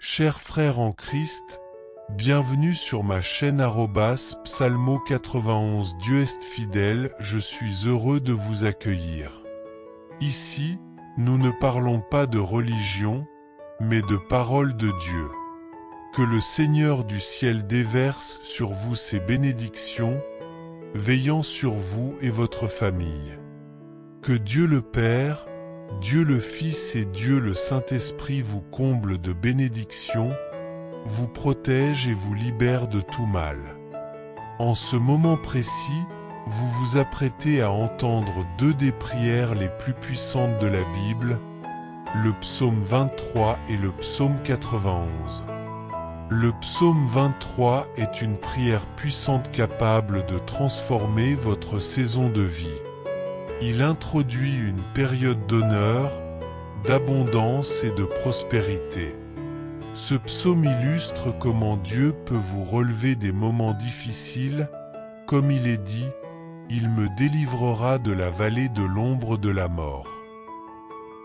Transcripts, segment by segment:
Chers frères en Christ, bienvenue sur ma chaîne Psalmo 91. Dieu est fidèle, je suis heureux de vous accueillir. Ici, nous ne parlons pas de religion, mais de parole de Dieu. Que le Seigneur du ciel déverse sur vous ses bénédictions, veillant sur vous et votre famille. Que Dieu le Père, Dieu le Fils et Dieu le Saint-Esprit vous comblent de bénédictions, vous protègent et vous libèrent de tout mal. En ce moment précis, vous vous apprêtez à entendre deux des prières les plus puissantes de la Bible, le psaume 23 et le psaume 91. Le psaume 23 est une prière puissante capable de transformer votre saison de vie. Il introduit une période d'honneur, d'abondance et de prospérité. Ce psaume illustre comment Dieu peut vous relever des moments difficiles, comme il est dit, « Il me délivrera de la vallée de l'ombre de la mort ».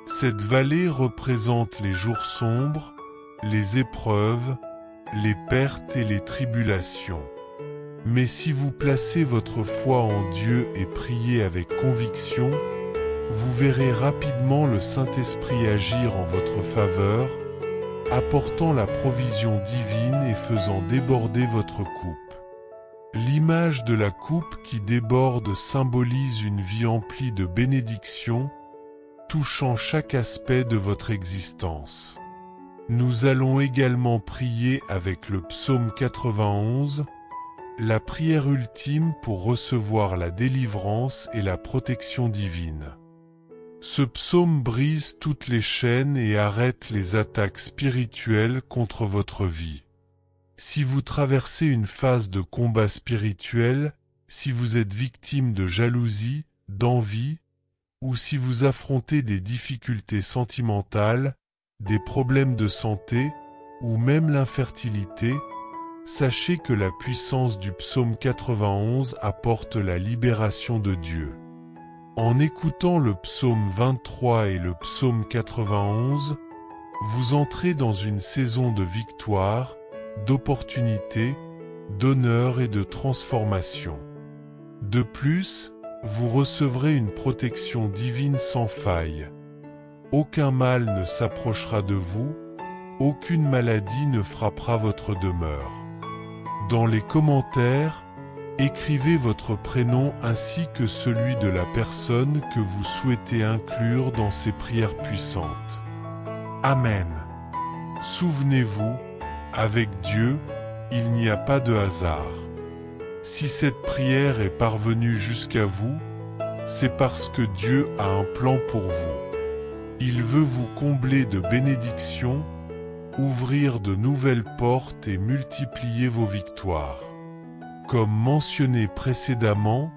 Cette vallée représente les jours sombres, les épreuves, les pertes et les tribulations. Mais si vous placez votre foi en Dieu et priez avec conviction, vous verrez rapidement le Saint-Esprit agir en votre faveur, apportant la provision divine et faisant déborder votre coupe. L'image de la coupe qui déborde symbolise une vie emplie de bénédictions, touchant chaque aspect de votre existence. Nous allons également prier avec le psaume 91, la prière ultime pour recevoir la délivrance et la protection divine. Ce psaume brise toutes les chaînes et arrête les attaques spirituelles contre votre vie. Si vous traversez une phase de combat spirituel, si vous êtes victime de jalousie, d'envie, ou si vous affrontez des difficultés sentimentales, des problèmes de santé, ou même l'infertilité, sachez que la puissance du psaume 91 apporte la libération de Dieu. En écoutant le psaume 23 et le psaume 91, vous entrez dans une saison de victoire, d'opportunité, d'honneur et de transformation. De plus, vous recevrez une protection divine sans faille. Aucun mal ne s'approchera de vous, aucune maladie ne frappera votre demeure. Dans les commentaires, écrivez votre prénom ainsi que celui de la personne que vous souhaitez inclure dans ces prières puissantes. Amen. Souvenez-vous, avec Dieu, il n'y a pas de hasard. Si cette prière est parvenue jusqu'à vous, c'est parce que Dieu a un plan pour vous. Il veut vous combler de bénédictions, ouvrir de nouvelles portes et multiplier vos victoires. Comme mentionné précédemment,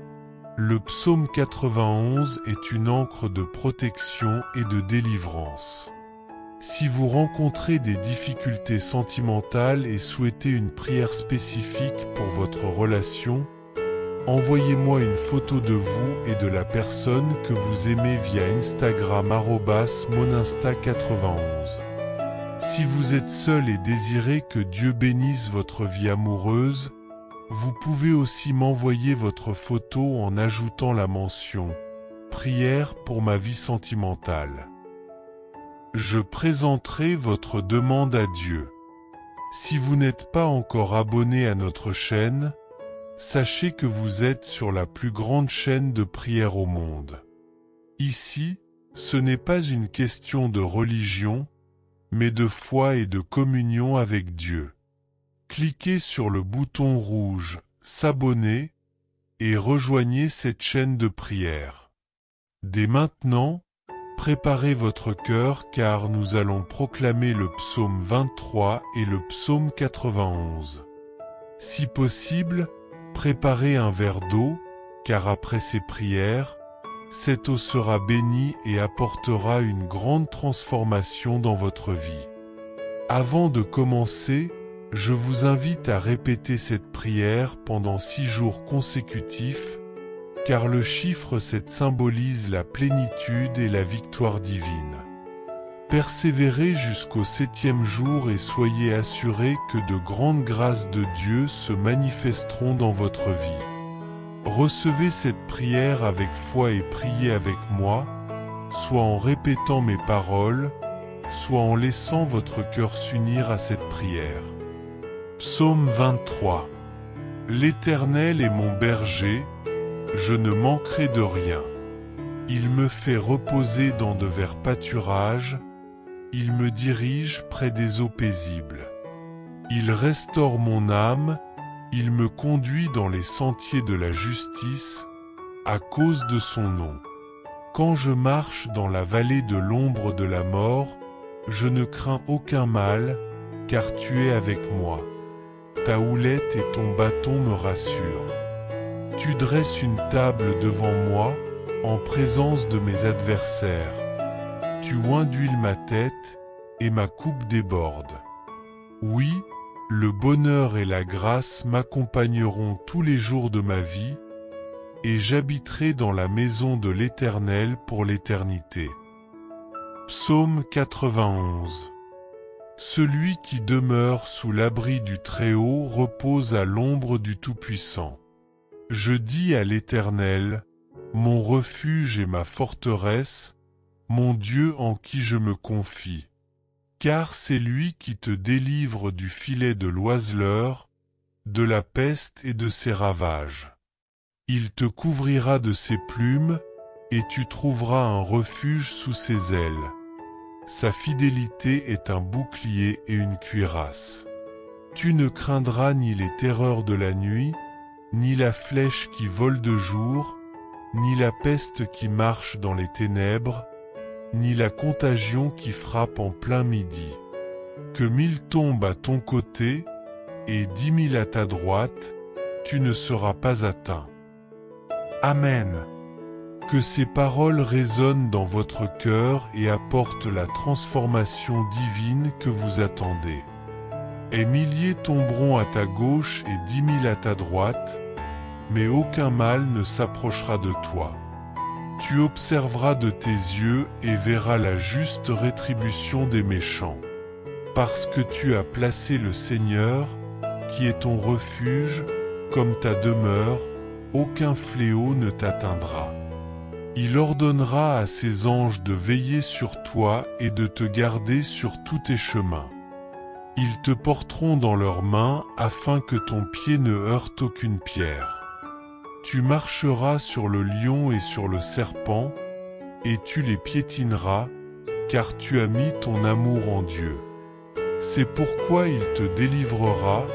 le psaume 91 est une ancre de protection et de délivrance. Si vous rencontrez des difficultés sentimentales et souhaitez une prière spécifique pour votre relation, envoyez-moi une photo de vous et de la personne que vous aimez via Instagram @moninsta91. Si vous êtes seul et désirez que Dieu bénisse votre vie amoureuse, vous pouvez aussi m'envoyer votre photo en ajoutant la mention « Prière pour ma vie sentimentale ». Je présenterai votre demande à Dieu. Si vous n'êtes pas encore abonné à notre chaîne, sachez que vous êtes sur la plus grande chaîne de prière au monde. Ici, ce n'est pas une question de religion, mais de foi et de communion avec Dieu. Cliquez sur le bouton rouge « S'abonner » et rejoignez cette chaîne de prière. Dès maintenant, préparez votre cœur car nous allons proclamer le psaume 23 et le psaume 91. Si possible, préparez un verre d'eau, car après ces prières, cette eau sera bénie et apportera une grande transformation dans votre vie. Avant de commencer, je vous invite à répéter cette prière pendant 6 jours consécutifs, car le chiffre 7 symbolise la plénitude et la victoire divine. Persévérez jusqu'au 7e jour et soyez assurés que de grandes grâces de Dieu se manifesteront dans votre vie. Recevez cette prière avec foi et priez avec moi, soit en répétant mes paroles, soit en laissant votre cœur s'unir à cette prière. Psaume 23. L'Éternel est mon berger, je ne manquerai de rien. Il me fait reposer dans de verts pâturages, il me dirige près des eaux paisibles. Il restaure mon âme, il me conduit dans les sentiers de la justice, à cause de son nom. Quand je marche dans la vallée de l'ombre de la mort, je ne crains aucun mal, car tu es avec moi. Ta houlette et ton bâton me rassurent. Tu dresses une table devant moi, en présence de mes adversaires. Tu oins d'huile ma tête, et ma coupe déborde. Oui, le bonheur et la grâce m'accompagneront tous les jours de ma vie, et j'habiterai dans la maison de l'Éternel pour l'éternité. Psaume 91. Celui qui demeure sous l'abri du Très-Haut repose à l'ombre du Tout-Puissant. Je dis à l'Éternel, mon refuge et ma forteresse, mon Dieu en qui je me confie. Car c'est lui qui te délivre du filet de l'oiseleur, de la peste et de ses ravages. Il te couvrira de ses plumes, et tu trouveras un refuge sous ses ailes. Sa fidélité est un bouclier et une cuirasse. Tu ne craindras ni les terreurs de la nuit, ni la flèche qui vole de jour, ni la peste qui marche dans les ténèbres, ni la contagion qui frappe en plein midi. Que 1000 tombent à ton côté, et 10 000 à ta droite, tu ne seras pas atteint. Amen. Que ces paroles résonnent dans votre cœur et apportent la transformation divine que vous attendez. Et milliers tomberont à ta gauche et 10 000 à ta droite, mais aucun mal ne s'approchera de toi. Tu observeras de tes yeux et verras la juste rétribution des méchants. Parce que tu as placé le Seigneur, qui est ton refuge, comme ta demeure, aucun fléau ne t'atteindra. Il ordonnera à ses anges de veiller sur toi et de te garder sur tous tes chemins. Ils te porteront dans leurs mains afin que ton pied ne heurte aucune pierre. Tu marcheras sur le lion et sur le serpent, et tu les piétineras, car tu as mis ton amour en Dieu. C'est pourquoi il te délivrera,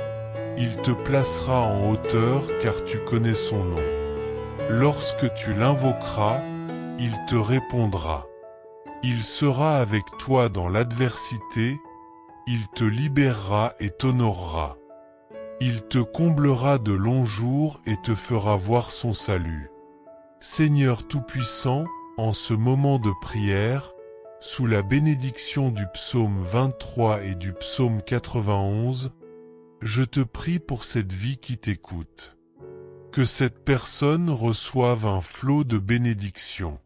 il te placera en hauteur, car tu connais son nom. Lorsque tu l'invoqueras, il te répondra. Il sera avec toi dans l'adversité, il te libérera et t'honorera. Il te comblera de longs jours et te fera voir son salut. Seigneur Tout-Puissant, en ce moment de prière, sous la bénédiction du psaume 23 et du psaume 91, je te prie pour cette vie qui t'écoute. Que cette personne reçoive un flot de bénédictions.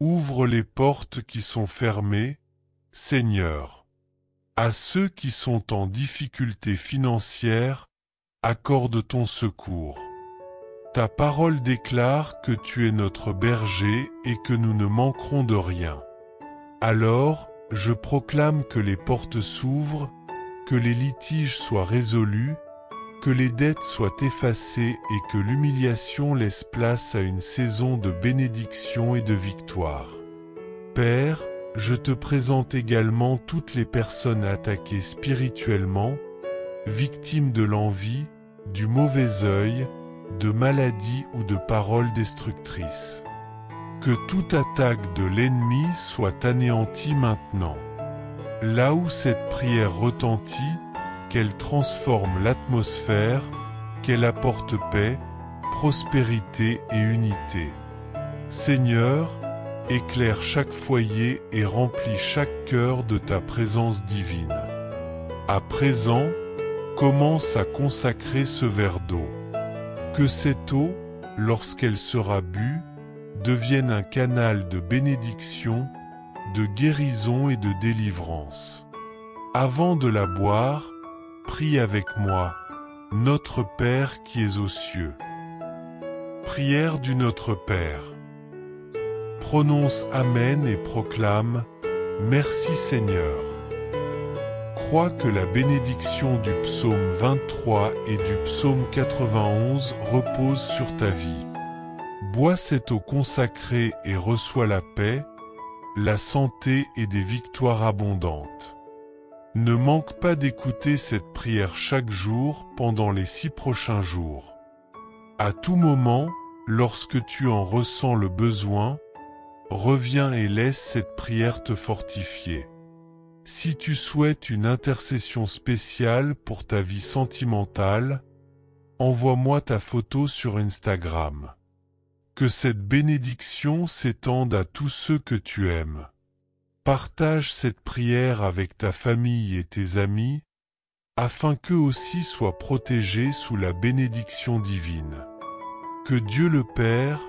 Ouvre les portes qui sont fermées, Seigneur. À ceux qui sont en difficulté financière, accorde ton secours. Ta parole déclare que tu es notre berger et que nous ne manquerons de rien. Alors, je proclame que les portes s'ouvrent, que les litiges soient résolus, que les dettes soient effacées et que l'humiliation laisse place à une saison de bénédiction et de victoire. Père, je te présente également toutes les personnes attaquées spirituellement, victimes de l'envie, du mauvais œil, de maladies ou de paroles destructrices. Que toute attaque de l'ennemi soit anéantie maintenant. Là où cette prière retentit, qu'elle transforme l'atmosphère, qu'elle apporte paix, prospérité et unité. Seigneur, éclaire chaque foyer et remplis chaque cœur de ta présence divine. À présent, commence à consacrer ce verre d'eau. Que cette eau, lorsqu'elle sera bue, devienne un canal de bénédiction, de guérison et de délivrance. Avant de la boire, prie avec moi, Notre Père qui es aux cieux. Prière du Notre Père. Prononce Amen et proclame « Merci Seigneur ». Crois que la bénédiction du psaume 23 et du psaume 91 repose sur ta vie. Bois cette eau consacrée et reçois la paix, la santé et des victoires abondantes. Ne manque pas d'écouter cette prière chaque jour pendant les 6 prochains jours. À tout moment, lorsque tu en ressens le besoin, reviens et laisse cette prière te fortifier. Si tu souhaites une intercession spéciale pour ta vie sentimentale, envoie-moi ta photo sur Instagram. Que cette bénédiction s'étende à tous ceux que tu aimes. Partage cette prière avec ta famille et tes amis, afin qu'eux aussi soient protégés sous la bénédiction divine. Que Dieu le Père,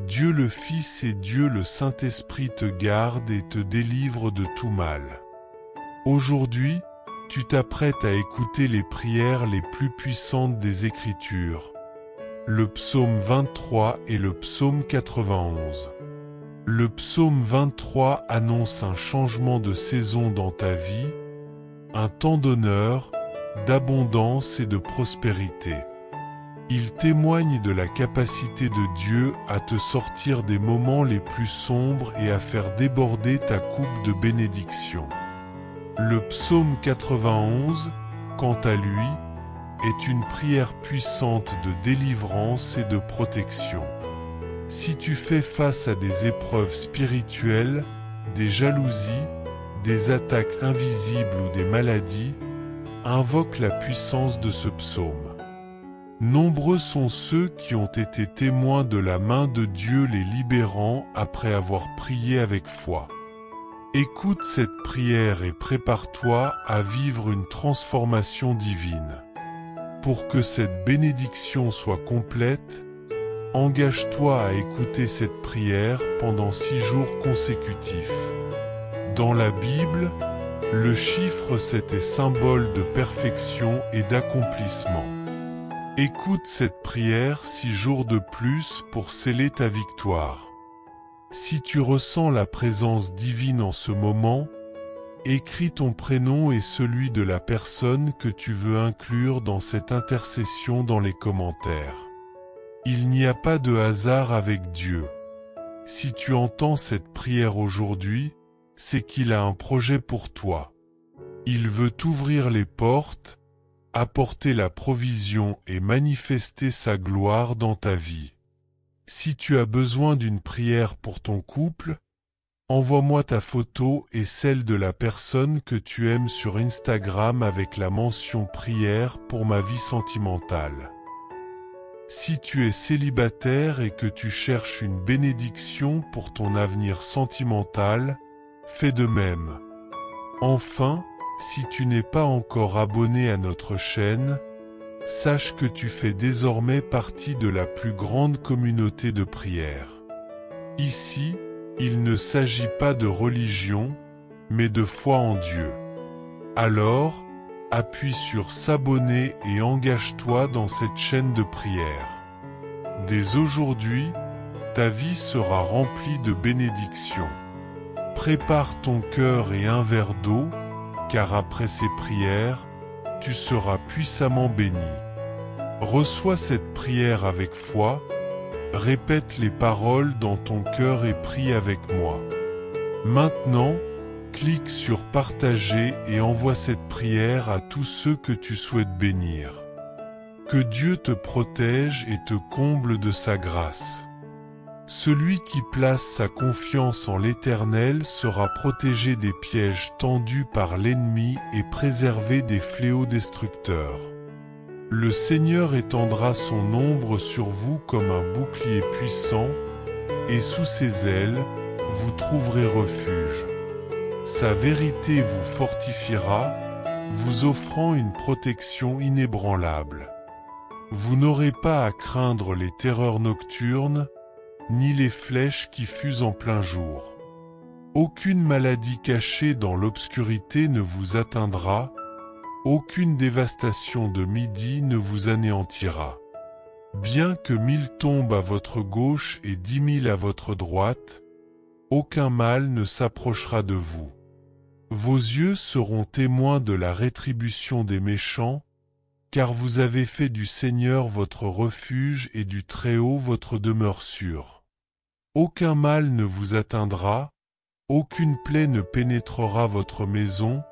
Dieu le Fils et Dieu le Saint-Esprit te gardent et te délivrent de tout mal. Aujourd'hui, tu t'apprêtes à écouter les prières les plus puissantes des Écritures, le psaume 23 et le psaume 91. Le psaume 23 annonce un changement de saison dans ta vie, un temps d'honneur, d'abondance et de prospérité. Il témoigne de la capacité de Dieu à te sortir des moments les plus sombres et à faire déborder ta coupe de bénédiction. Le psaume 91, quant à lui, est une prière puissante de délivrance et de protection. Si tu fais face à des épreuves spirituelles, des jalousies, des attaques invisibles ou des maladies, invoque la puissance de ce psaume. Nombreux sont ceux qui ont été témoins de la main de Dieu les libérant après avoir prié avec foi. Écoute cette prière et prépare-toi à vivre une transformation divine. Pour que cette bénédiction soit complète, engage-toi à écouter cette prière pendant 6 jours consécutifs. Dans la Bible, le chiffre 7 est symbole de perfection et d'accomplissement. Écoute cette prière 6 jours de plus pour sceller ta victoire. Si tu ressens la présence divine en ce moment, écris ton prénom et celui de la personne que tu veux inclure dans cette intercession dans les commentaires. Il n'y a pas de hasard avec Dieu. Si tu entends cette prière aujourd'hui, c'est qu'il a un projet pour toi. Il veut t'ouvrir les portes, apporter la provision et manifester sa gloire dans ta vie. Si tu as besoin d'une prière pour ton couple, envoie-moi ta photo et celle de la personne que tu aimes sur Instagram avec la mention prière pour ma vie sentimentale. Si tu es célibataire et que tu cherches une bénédiction pour ton avenir sentimental, fais de même. Enfin, si tu n'es pas encore abonné à notre chaîne, sache que tu fais désormais partie de la plus grande communauté de prière. Ici, il ne s'agit pas de religion, mais de foi en Dieu. Alors, appuie sur s'abonner et engage-toi dans cette chaîne de prière. Dès aujourd'hui, ta vie sera remplie de bénédictions. Prépare ton cœur et un verre d'eau, car après ces prières, tu seras puissamment béni. Reçois cette prière avec foi, répète les paroles dans ton cœur et prie avec moi. Maintenant, clique sur partager et envoie cette prière à tous ceux que tu souhaites bénir. Que Dieu te protège et te comble de sa grâce. Celui qui place sa confiance en l'Éternel sera protégé des pièges tendus par l'ennemi et préservé des fléaux destructeurs. Le Seigneur étendra son ombre sur vous comme un bouclier puissant, et sous ses ailes, vous trouverez refuge. Sa vérité vous fortifiera, vous offrant une protection inébranlable. Vous n'aurez pas à craindre les terreurs nocturnes, ni les flèches qui fusent en plein jour. Aucune maladie cachée dans l'obscurité ne vous atteindra, aucune dévastation de midi ne vous anéantira. Bien que 1000 tombent à votre gauche et 10 000 à votre droite, aucun mal ne s'approchera de vous. Vos yeux seront témoins de la rétribution des méchants, car vous avez fait du Seigneur votre refuge et du Très-Haut votre demeure sûre. Aucun mal ne vous atteindra, aucune plaie ne pénétrera votre maison,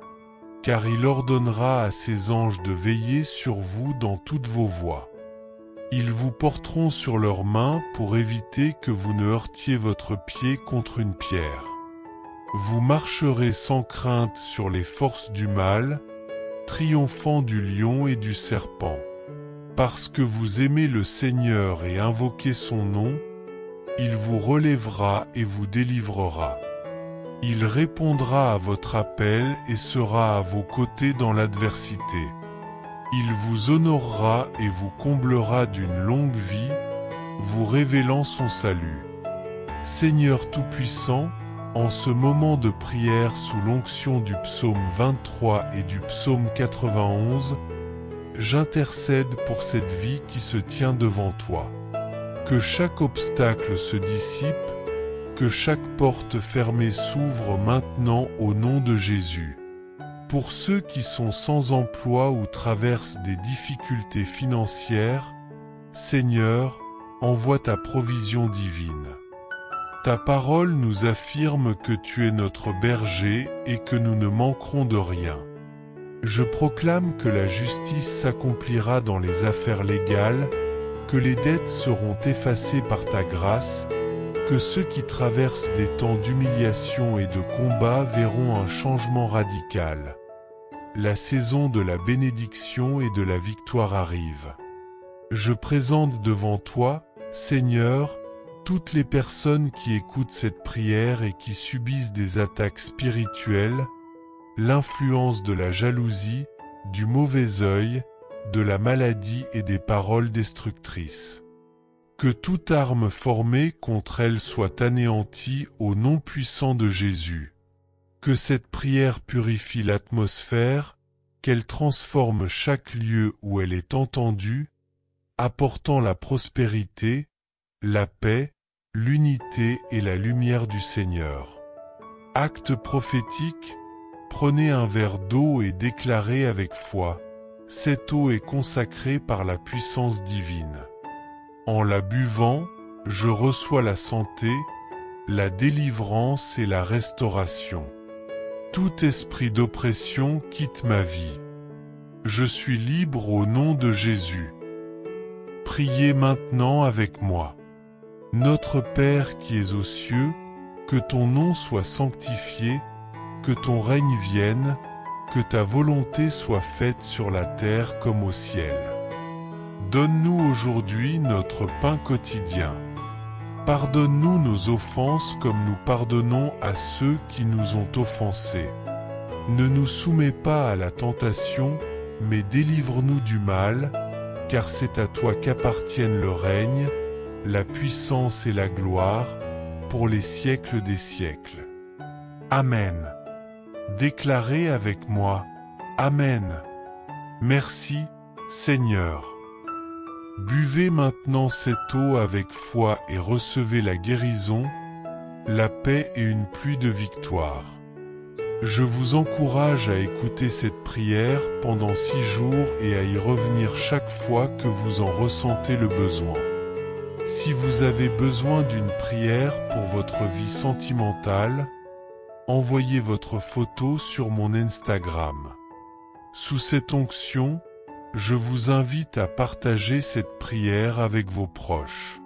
car il ordonnera à ses anges de veiller sur vous dans toutes vos voies. Ils vous porteront sur leurs mains pour éviter que vous ne heurtiez votre pied contre une pierre. Vous marcherez sans crainte sur les forces du mal, triomphant du lion et du serpent. Parce que vous aimez le Seigneur et invoquez son nom, il vous relèvera et vous délivrera. Il répondra à votre appel et sera à vos côtés dans l'adversité. Il vous honorera et vous comblera d'une longue vie, vous révélant son salut. Seigneur Tout-Puissant, en ce moment de prière sous l'onction du psaume 23 et du psaume 91, j'intercède pour cette vie qui se tient devant toi. Que chaque obstacle se dissipe, que chaque porte fermée s'ouvre maintenant au nom de Jésus. Pour ceux qui sont sans emploi ou traversent des difficultés financières, Seigneur, envoie ta provision divine. Ta parole nous affirme que tu es notre berger et que nous ne manquerons de rien. Je proclame que la justice s'accomplira dans les affaires légales, que les dettes seront effacées par ta grâce, que ceux qui traversent des temps d'humiliation et de combat verront un changement radical. La saison de la bénédiction et de la victoire arrive. Je présente devant toi, Seigneur, toutes les personnes qui écoutent cette prière et qui subissent des attaques spirituelles, l'influence de la jalousie, du mauvais œil, de la maladie et des paroles destructrices. Que toute arme formée contre elles soit anéantie au nom puissant de Jésus. Que cette prière purifie l'atmosphère, qu'elle transforme chaque lieu où elle est entendue, apportant la prospérité, la paix, l'unité et la lumière du Seigneur. Acte prophétique, prenez un verre d'eau et déclarez avec foi, cette eau est consacrée par la puissance divine. En la buvant, je reçois la santé, la délivrance et la restauration. Tout esprit d'oppression quitte ma vie. Je suis libre au nom de Jésus. Priez maintenant avec moi. Notre Père qui es aux cieux, que ton nom soit sanctifié, que ton règne vienne, que ta volonté soit faite sur la terre comme au ciel. Donne-nous aujourd'hui notre pain quotidien. Pardonne-nous nos offenses comme nous pardonnons à ceux qui nous ont offensés. Ne nous soumets pas à la tentation, mais délivre-nous du mal, car c'est à toi qu'appartiennent le règne, la puissance et la gloire, pour les siècles des siècles. Amen. Déclarez avec moi, Amen. Merci, Seigneur. Buvez maintenant cette eau avec foi et recevez la guérison, la paix et une pluie de victoire. Je vous encourage à écouter cette prière pendant 6 jours et à y revenir chaque fois que vous en ressentez le besoin. Si vous avez besoin d'une prière pour votre vie sentimentale, envoyez votre photo sur mon Instagram. Sous cette onction, je vous invite à partager cette prière avec vos proches.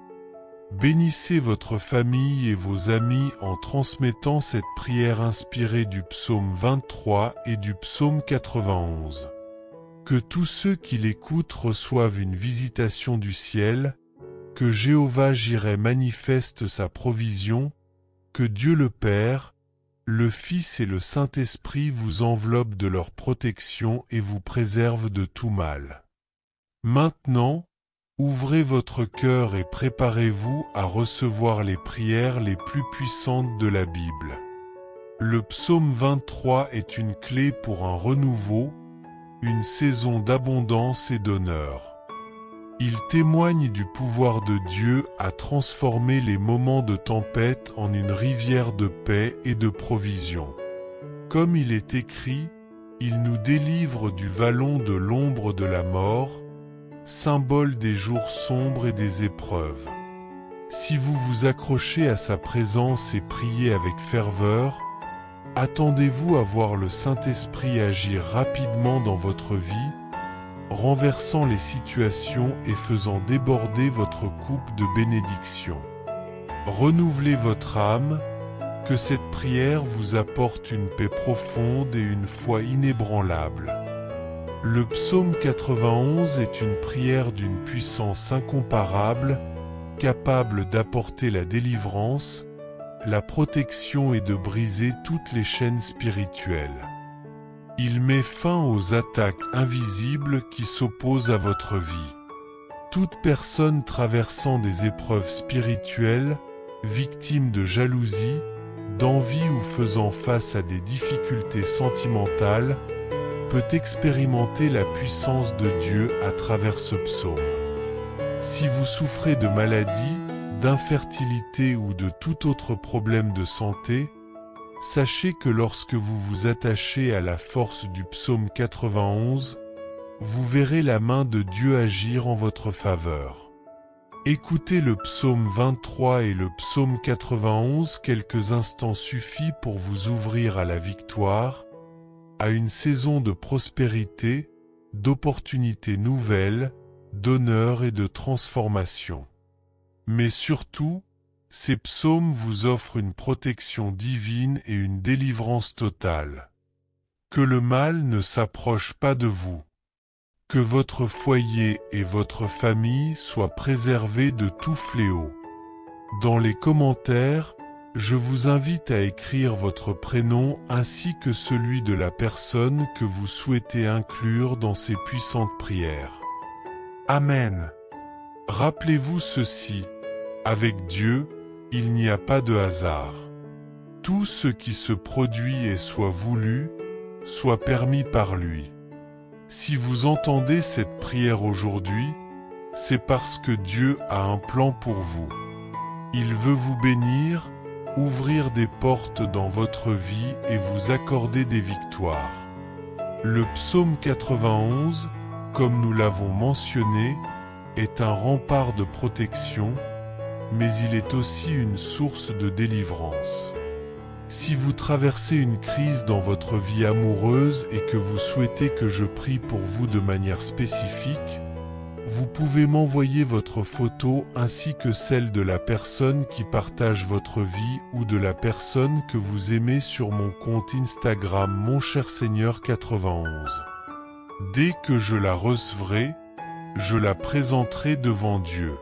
Bénissez votre famille et vos amis en transmettant cette prière inspirée du psaume 23 et du psaume 91. Que tous ceux qui l'écoutent reçoivent une visitation du ciel, que Jéhovah Jireh manifeste sa provision, que Dieu le Père, le Fils et le Saint-Esprit vous enveloppent de leur protection et vous préservent de tout mal. Maintenant, ouvrez votre cœur et préparez-vous à recevoir les prières les plus puissantes de la Bible. Le psaume 23 est une clé pour un renouveau, une saison d'abondance et d'honneur. Il témoigne du pouvoir de Dieu à transformer les moments de tempête en une rivière de paix et de provision. Comme il est écrit, il nous délivre du vallon de l'ombre de la mort, symbole des jours sombres et des épreuves. Si vous vous accrochez à sa présence et priez avec ferveur, attendez-vous à voir le Saint-Esprit agir rapidement dans votre vie, renversant les situations et faisant déborder votre coupe de bénédictions. Renouvelez votre âme, que cette prière vous apporte une paix profonde et une foi inébranlable. Le psaume 91 est une prière d'une puissance incomparable, capable d'apporter la délivrance, la protection et de briser toutes les chaînes spirituelles. Il met fin aux attaques invisibles qui s'opposent à votre vie. Toute personne traversant des épreuves spirituelles, victime de jalousie, d'envie ou faisant face à des difficultés sentimentales, peut expérimenter la puissance de Dieu à travers ce psaume. Si vous souffrez de maladies, d'infertilité ou de tout autre problème de santé, sachez que lorsque vous vous attachez à la force du psaume 91, vous verrez la main de Dieu agir en votre faveur. Écoutez le psaume 23 et le psaume 91 quelques instants suffit pour vous ouvrir à la victoire, à une saison de prospérité, d'opportunités nouvelles, d'honneur et de transformation. Mais surtout, ces psaumes vous offrent une protection divine et une délivrance totale. Que le mal ne s'approche pas de vous. Que votre foyer et votre famille soient préservés de tout fléau. Dans les commentaires, je vous invite à écrire votre prénom ainsi que celui de la personne que vous souhaitez inclure dans ces puissantes prières. Amen. Rappelez-vous ceci, avec Dieu, il n'y a pas de hasard. Tout ce qui se produit est soit voulu, soit permis par lui. Si vous entendez cette prière aujourd'hui, c'est parce que Dieu a un plan pour vous. Il veut vous bénir, ouvrir des portes dans votre vie et vous accorder des victoires. Le psaume 91, comme nous l'avons mentionné, est un rempart de protection, mais il est aussi une source de délivrance. Si vous traversez une crise dans votre vie amoureuse et que vous souhaitez que je prie pour vous de manière spécifique, vous pouvez m'envoyer votre photo ainsi que celle de la personne qui partage votre vie ou de la personne que vous aimez sur mon compte Instagram moncherseigneur91. Dès que je la recevrai, je la présenterai devant Dieu.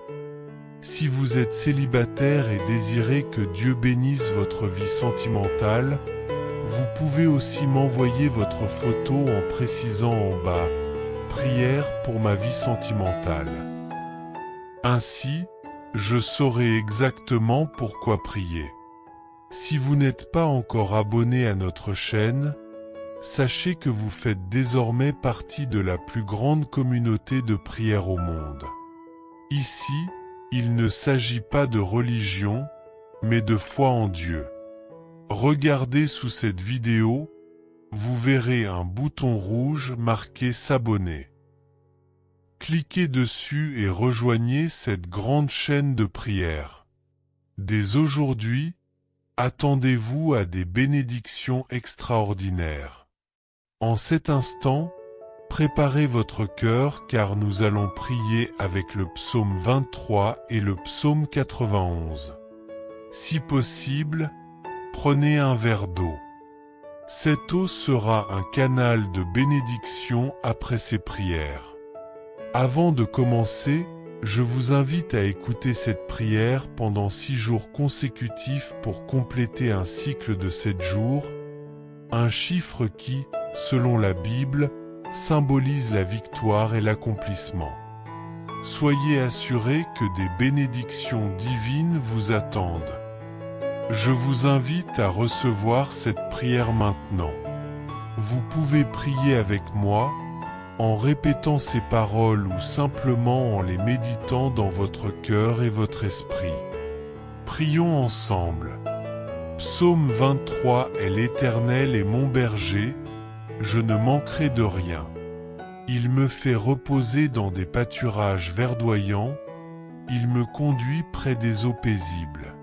Si vous êtes célibataire et désirez que Dieu bénisse votre vie sentimentale, vous pouvez aussi m'envoyer votre photo en précisant en bas « Prière pour ma vie sentimentale ». Ainsi, je saurai exactement pourquoi prier. Si vous n'êtes pas encore abonné à notre chaîne, sachez que vous faites désormais partie de la plus grande communauté de prière au monde. Ici, il ne s'agit pas de religion, mais de foi en Dieu. Regardez sous cette vidéo, vous verrez un bouton rouge marqué s'abonner. Cliquez dessus et rejoignez cette grande chaîne de prière. Dès aujourd'hui, attendez-vous à des bénédictions extraordinaires. En cet instant, préparez votre cœur car nous allons prier avec le psaume 23 et le psaume 91. Si possible, prenez un verre d'eau. Cette eau sera un canal de bénédiction après ces prières. Avant de commencer, je vous invite à écouter cette prière pendant 6 jours consécutifs pour compléter un cycle de 7 jours, un chiffre qui, selon la Bible, symbolise la victoire et l'accomplissement. Soyez assurés que des bénédictions divines vous attendent. Je vous invite à recevoir cette prière maintenant. Vous pouvez prier avec moi, en répétant ces paroles ou simplement en les méditant dans votre cœur et votre esprit. Prions ensemble. Psaume 23. L'Éternel est mon berger, je ne manquerai de rien. Il me fait reposer dans des pâturages verdoyants, il me conduit près des eaux paisibles.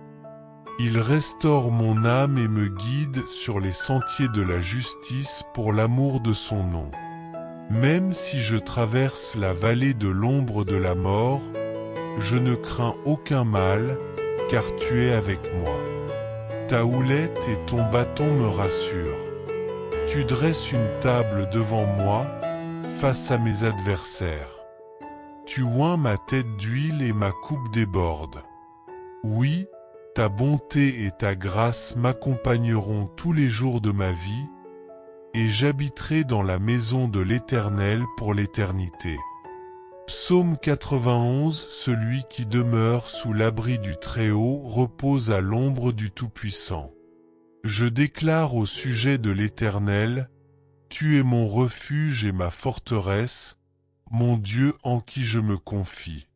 Il restaure mon âme et me guide sur les sentiers de la justice pour l'amour de son nom. Même si je traverse la vallée de l'ombre de la mort, je ne crains aucun mal, car tu es avec moi. Ta houlette et ton bâton me rassurent. Tu dresses une table devant moi, face à mes adversaires. Tu oins ma tête d'huile et ma coupe déborde. Oui, ta bonté et ta grâce m'accompagneront tous les jours de ma vie, et j'habiterai dans la maison de l'Éternel pour l'éternité. Psaume 91. Celui qui demeure sous l'abri du Très-Haut repose à l'ombre du Tout-Puissant. Je déclare au sujet de l'Éternel: tu es mon refuge et ma forteresse, mon Dieu en qui je me confie.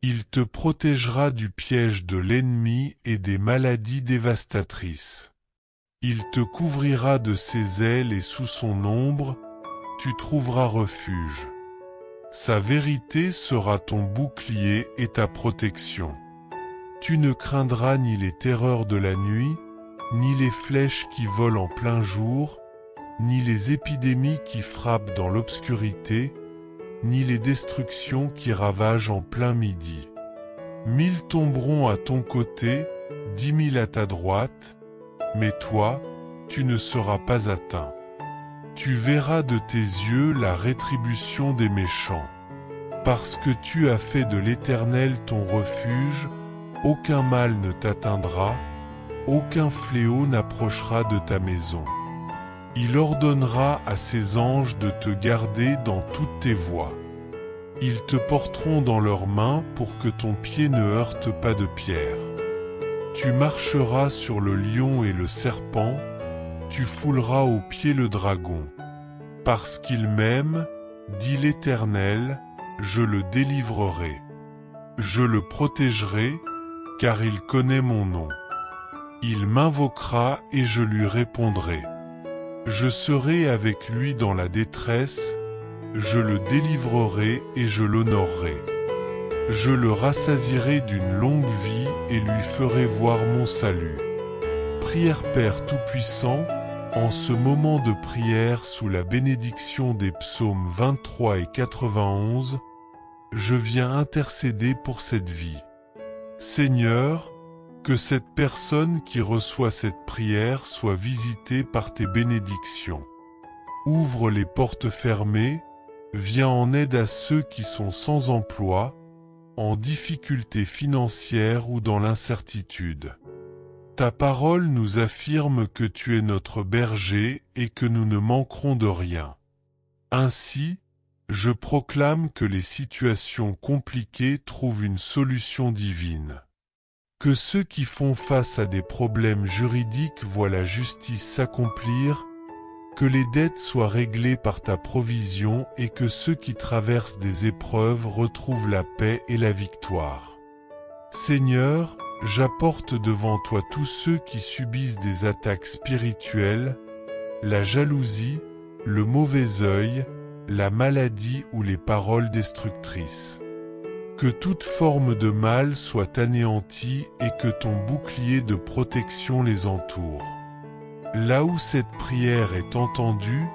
Il te protégera du piège de l'ennemi et des maladies dévastatrices. Il te couvrira de ses ailes et sous son ombre, tu trouveras refuge. Sa vérité sera ton bouclier et ta protection. Tu ne craindras ni les terreurs de la nuit, ni les flèches qui volent en plein jour, ni les épidémies qui frappent dans l'obscurité, ni les destructions qui ravagent en plein midi. 1000 tomberont à ton côté, 10 000 à ta droite, mais toi, tu ne seras pas atteint. Tu verras de tes yeux la rétribution des méchants. Parce que tu as fait de l'Éternel ton refuge, aucun mal ne t'atteindra, aucun fléau n'approchera de ta maison. Il ordonnera à ses anges de te garder dans toutes tes voies. Ils te porteront dans leurs mains pour que ton pied ne heurte pas de pierre. Tu marcheras sur le lion et le serpent, tu fouleras aux pieds le dragon. Parce qu'il m'aime, dit l'Éternel, je le délivrerai. Je le protégerai, car il connaît mon nom. Il m'invoquera et je lui répondrai. Je serai avec lui dans la détresse, je le délivrerai et je l'honorerai. Je le rassasierai d'une longue vie et lui ferai voir mon salut. Prière Père Tout-Puissant, en ce moment de prière sous la bénédiction des psaumes 23 et 91, je viens intercéder pour cette vie. Seigneur, que cette personne qui reçoit cette prière soit visitée par tes bénédictions. Ouvre les portes fermées, viens en aide à ceux qui sont sans emploi, en difficulté financière ou dans l'incertitude. Ta parole nous affirme que tu es notre berger et que nous ne manquerons de rien. Ainsi, je proclame que les situations compliquées trouvent une solution divine. Que ceux qui font face à des problèmes juridiques voient la justice s'accomplir, que les dettes soient réglées par ta provision et que ceux qui traversent des épreuves retrouvent la paix et la victoire. Seigneur, j'apporte devant toi tous ceux qui subissent des attaques spirituelles, la jalousie, le mauvais œil, la maladie ou les paroles destructrices. Que toute forme de mal soit anéantie et que ton bouclier de protection les entoure. Là où cette prière est entendue,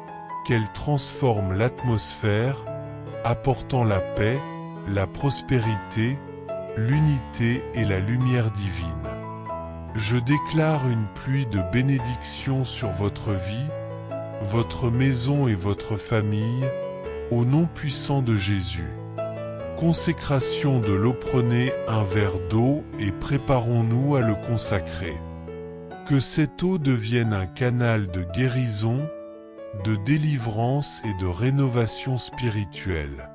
qu'elle transforme l'atmosphère, apportant la paix, la prospérité, l'unité et la lumière divine. Je déclare une pluie de bénédictions sur votre vie, votre maison et votre famille, au nom puissant de Jésus. Consécration de l'eau. Prenez un verre d'eau et préparons-nous à le consacrer. Que cette eau devienne un canal de guérison, de délivrance et de rénovation spirituelle.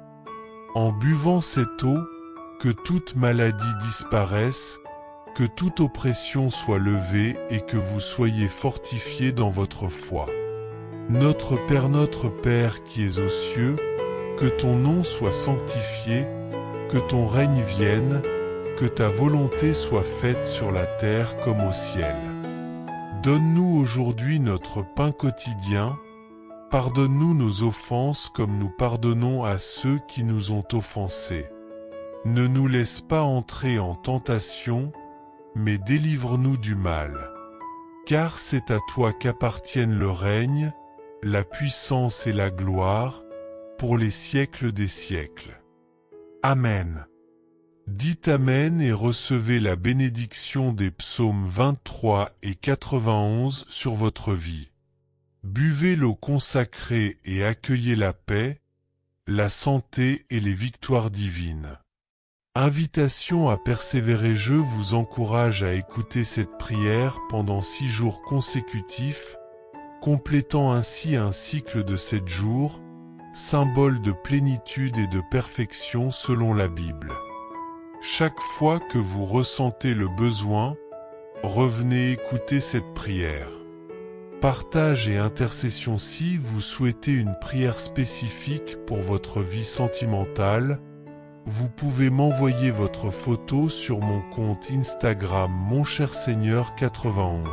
En buvant cette eau, que toute maladie disparaisse, Que toute oppression soit levée et que vous soyez fortifiés dans votre foi. Notre Père qui es aux cieux, que ton nom soit sanctifié, que ton règne vienne, que ta volonté soit faite sur la terre comme au ciel. Donne-nous aujourd'hui notre pain quotidien, pardonne-nous nos offenses comme nous pardonnons à ceux qui nous ont offensés. Ne nous laisse pas entrer en tentation, mais délivre-nous du mal. Car c'est à toi qu'appartiennent le règne, la puissance et la gloire, pour les siècles des siècles. Amen. Dites Amen et recevez la bénédiction des psaumes 23 et 91 sur votre vie. Buvez l'eau consacrée et accueillez la paix, la santé et les victoires divines. Invitation à persévérer. Je vous encourage à écouter cette prière pendant 6 jours consécutifs, complétant ainsi un cycle de 7 jours, symbole de plénitude et de perfection selon la Bible. Chaque fois que vous ressentez le besoin, revenez écouter cette prière. Partage et intercession. Si vous souhaitez une prière spécifique pour votre vie sentimentale, vous pouvez m'envoyer votre photo sur mon compte Instagram moncherseigneur91.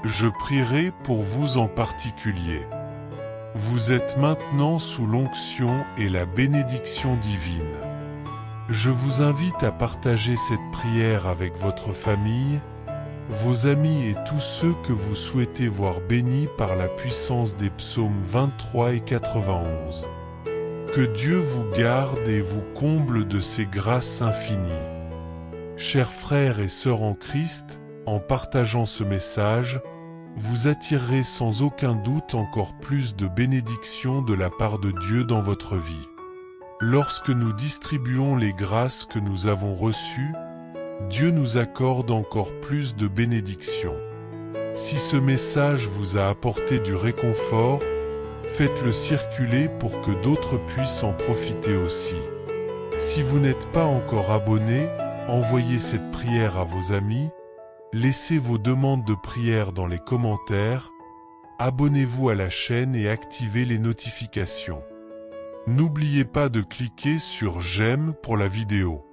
Je prierai pour vous en particulier. Vous êtes maintenant sous l'onction et la bénédiction divine. Je vous invite à partager cette prière avec votre famille, vos amis et tous ceux que vous souhaitez voir bénis par la puissance des psaumes 23 et 91. Que Dieu vous garde et vous comble de ses grâces infinies. Chers frères et sœurs en Christ, en partageant ce message, vous attirerez sans aucun doute encore plus de bénédictions de la part de Dieu dans votre vie. Lorsque nous distribuons les grâces que nous avons reçues, Dieu nous accorde encore plus de bénédictions. Si ce message vous a apporté du réconfort, faites-le circuler pour que d'autres puissent en profiter aussi. Si vous n'êtes pas encore abonné, envoyez cette prière à vos amis, laissez vos demandes de prière dans les commentaires, abonnez-vous à la chaîne et activez les notifications. N'oubliez pas de cliquer sur j'aime pour la vidéo.